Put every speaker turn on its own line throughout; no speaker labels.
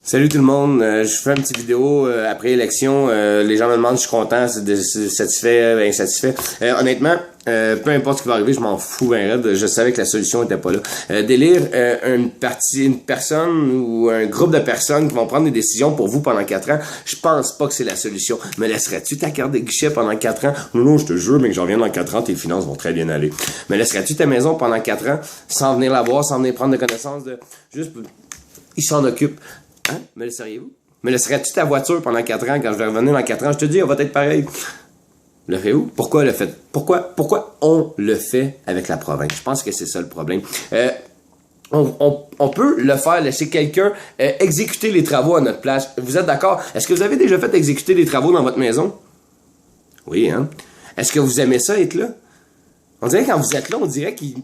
Salut tout le monde, je fais une petite vidéo après l'élection. Les gens me demandent si je suis content, satisfait, insatisfait. Honnêtement, peu importe ce qui va arriver, je m'en fous ben raide. Je savais que la solution était pas là. D'élire une personne ou un groupe de personnes qui vont prendre des décisions pour vous pendant 4 ans, je pense pas que c'est la solution. Me laisserais-tu ta carte de guichet pendant 4 ans? Non, je te jure, mais que j'en reviens dans 4 ans, tes finances vont très bien aller. Me laisserais-tu ta maison pendant 4 ans sans venir la voir, sans venir prendre de connaissances de... Juste, il s'en occupe. Hein? Me laisseriez-vous? Me laisserais-tu ta voiture pendant 4 ans quand je vais revenir dans 4 ans? Je te dis, elle va être pareil. Le fait où? Pourquoi le fait? Pourquoi on le fait avec la province? Je pense que c'est ça le problème. On peut le faire, laisser quelqu'un exécuter les travaux à notre place. Vous êtes d'accord? Est-ce que vous avez déjà fait exécuter des travaux dans votre maison? Oui, hein? Est-ce que vous aimez ça être là? On dirait que quand vous êtes là, on dirait qu'il...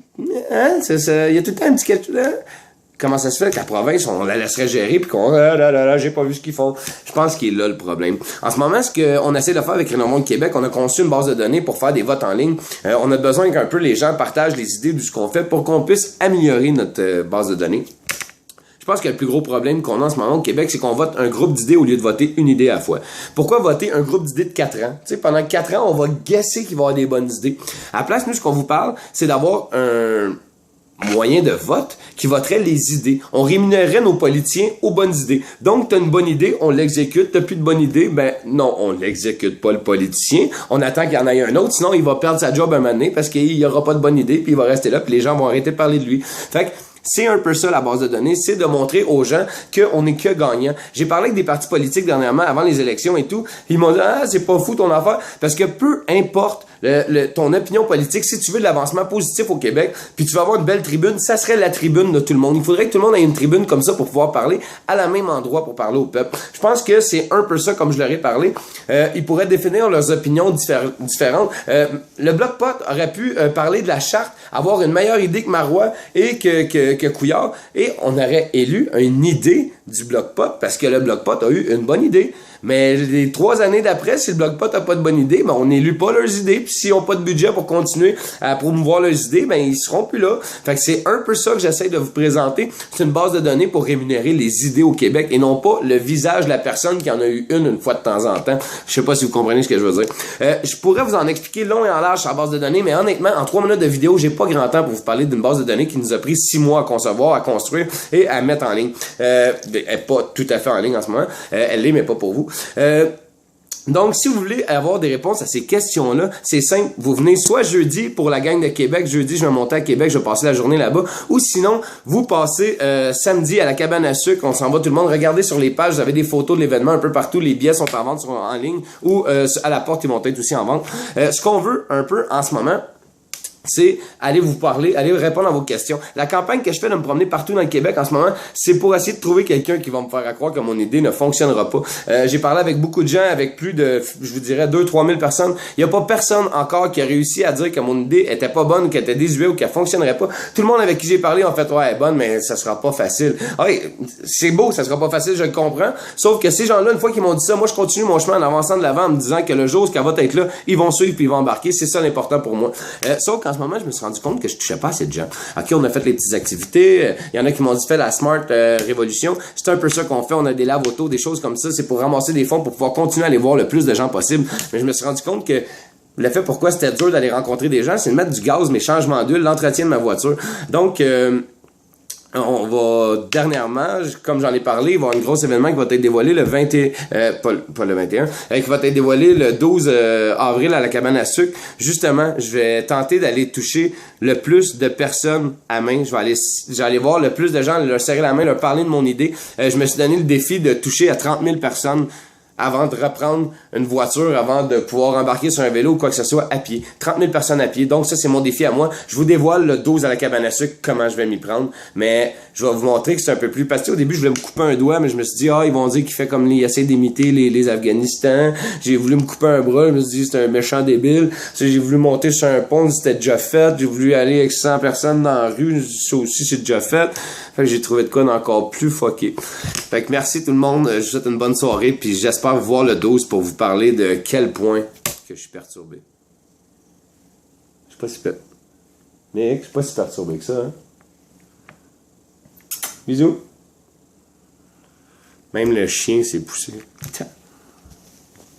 Hein? Il y a tout le temps un petit quelque... Hein? Comment ça se fait que la province, on la laisserait gérer puis qu'on j'ai pas vu ce qu'ils font. Je pense qu'il est là le problème. En ce moment, ce qu'on essaie de faire avec Rénovons le Québec, on a conçu une base de données pour faire des votes en ligne. On a besoin qu'un peu les gens partagent les idées de ce qu'on fait pour qu'on puisse améliorer notre base de données. Je pense que le plus gros problème qu'on a en ce moment au Québec, c'est qu'on vote un groupe d'idées au lieu de voter une idée à la fois. Pourquoi voter un groupe d'idées de 4 ans? Tu sais, pendant 4 ans, on va guesser qu'il va y avoir des bonnes idées. À la place, nous, ce qu'on vous parle, c'est d'avoir un moyen de vote qui voterait les idées. On rémunérerait nos politiciens aux bonnes idées. Donc, t'as une bonne idée, on l'exécute. T'as plus de bonne idée, ben non, on l'exécute pas le politicien. On attend qu'il y en ait un autre, sinon il va perdre sa job un moment donné parce qu'il y aura pas de bonne idée, puis il va rester là, puis les gens vont arrêter de parler de lui. Fait que c'est un peu ça la base de données, c'est de montrer aux gens qu'on est que gagnant. J'ai parlé avec des partis politiques dernièrement, avant les élections et tout, ils m'ont dit « Ah, c'est pas fou ton affaire », parce que peu importe ton opinion politique, si tu veux de l'avancement positif au Québec, puis tu vas avoir une belle tribune, ça serait la tribune de tout le monde. Il faudrait que tout le monde ait une tribune comme ça pour pouvoir parler à la même endroit pour parler au peuple. Je pense que c'est un peu ça, comme je leur ai parlé. Ils pourraient définir leurs opinions différentes. Le Bloc Pot aurait pu parler de la charte, avoir une meilleure idée que Marois et que Couillard, et on aurait élu une idée du Bloc Pot, parce que le Bloc Pot a eu une bonne idée. Mais les 3 années d'après, si le Bloc Pot a pas de bonne idée, ben on n'élut pas leurs idées. Puis s'ils ont pas de budget pour continuer à promouvoir leurs idées, ben ils seront plus là. Fait que c'est un peu ça que j'essaie de vous présenter. C'est une base de données pour rémunérer les idées au Québec et non pas le visage de la personne qui en a eu une fois de temps en temps. Je sais pas si vous comprenez ce que je veux dire. Je pourrais vous en expliquer long et en large sur la base de données, mais honnêtement, en 3 minutes de vidéo, j'ai pas grand temps pour vous parler d'une base de données qui nous a pris 6 mois à concevoir, à construire et à mettre en ligne. Elle est pas tout à fait en ligne en ce moment. Elle l'est, mais pas pour vous. Donc, si vous voulez avoir des réponses à ces questions-là, c'est simple. Vous venez soit jeudi pour la gang de Québec. Jeudi, je vais monter à Québec, je vais passer la journée là-bas. Ou sinon, vous passez samedi à la cabane à sucre. On s'en va tout le monde. Regardez sur les pages, vous avez des photos de l'événement un peu partout. Les billets sont en vente en ligne ou à la porte, ils vont être aussi en vente. Ce qu'on veut un peu en ce moment, c'est aller vous parler, aller répondre à vos questions. La campagne que je fais de me promener partout dans le Québec en ce moment, c'est pour essayer de trouver quelqu'un qui va me faire croire que mon idée ne fonctionnera pas. J'ai parlé avec beaucoup de gens, avec plus de, je vous dirais, 2-3 000 personnes. Il n'y a pas personne encore qui a réussi à dire que mon idée était pas bonne, qu'elle était désuète ou qu'elle fonctionnerait pas. Tout le monde avec qui j'ai parlé en fait, ouais, elle est bonne, mais ça sera pas facile. Ouais, c'est beau, ça sera pas facile, je le comprends. Sauf que ces gens-là, une fois qu'ils m'ont dit ça, moi je continue mon chemin en avançant de l'avant en me disant que le jour où elle va être là, ils vont suivre puis ils vont embarquer. C'est ça l'important pour moi. Sauf qu'en ce moment, je me suis rendu compte que je touchais pas assez de gens. OK, on a fait les petites activités. Il y en a qui m'ont dit, fais la Smart Révolution. C'est un peu ça qu'on fait. On a des laves auto, des choses comme ça. C'est pour ramasser des fonds pour pouvoir continuer à aller voir le plus de gens possible. Mais je me suis rendu compte que le fait pourquoi c'était dur d'aller rencontrer des gens, c'est de mettre du gaz, mes changements d'huile, l'entretien de ma voiture. Donc, on va, dernièrement, comme j'en ai parlé, il va y avoir un gros événement qui va être dévoilé le 21, pas le 21, qui va être dévoilé le 12 avril à la cabane à sucre. Justement, je vais tenter d'aller toucher le plus de personnes à main. Je vais aller voir le plus de gens, leur serrer la main, leur parler de mon idée. Je me suis donné le défi de toucher à 30 000 personnes avant de reprendre une voiture, avant de pouvoir embarquer sur un vélo ou quoi que ce soit à pied. 30 000 personnes à pied. Donc ça, c'est mon défi à moi. Je vous dévoile le 12 à la cabane à sucre, comment je vais m'y prendre. Mais je vais vous montrer que c'est un peu plus... Parce que au début, je voulais me couper un doigt, mais je me suis dit, ils vont dire qu'il fait comme il essaie d'imiter les Afghanistans. J'ai voulu me couper un bras, je me suis dit, c'est un méchant débile. J'ai voulu monter sur un pont, c'était déjà fait. J'ai voulu aller avec 100 personnes dans la rue, ça aussi, c'est déjà fait. Fait que j'ai trouvé de quoi d'encore plus fucké. Fait que merci tout le monde, je vous souhaite une bonne soirée, puis j'espère vous voir le 12 pour vous parler de quel point que je suis perturbé. Je suis pas si perturbé que ça, hein. Bisous. Même le chien s'est poussé.